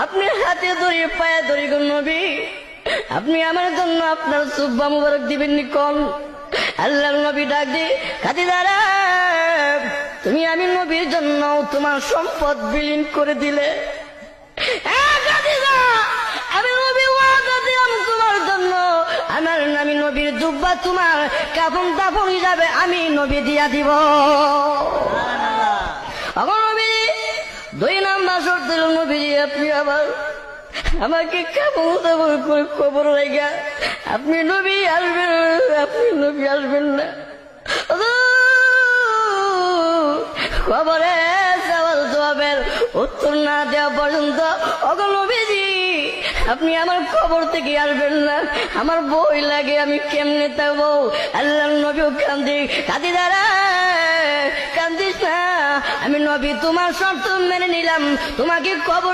আপনি হাতে ধরে পায়ে ধরে গো নবী, আপনি আমার জন্য আপনার সুব্বা মুবারক দিবেন নি কোন? আল্লাহর নবী ডাক দিয়ে খাদিজা রে, তুমি আমি নবীর জন্য তোমার সম্পদ বিলীন করে দিলে। খাদিজা, আমি নবী ওয়াদা দিলাম তোমার জন্য আমার আমি নবীর জুব্বা তোমার কাফন দাফন হিসাবে আমি নবী দিয়া দিব। এখন নবী 2 নাম্বার শর্ত দিল, নবীজি আপনি আবার আমাকে কাফন দাফন করে কবর লাগা আপনি নবী আসবেন, আপনি নবী আসবেন না। খবরে সওয়াল জবাবের উত্তর না দেওয়া পর্যন্ত ওগো নবীজি আপনি আমার খবর থেকে আসবেন না, আমার বই লাগে, আমি কেমনে থাকবো? আল্লাহর নবীও কান্দি, খাদিজা রে কান্দিস না, আমি নবী তোমার শর্ত মেনে নিলাম, তোমাকে খবর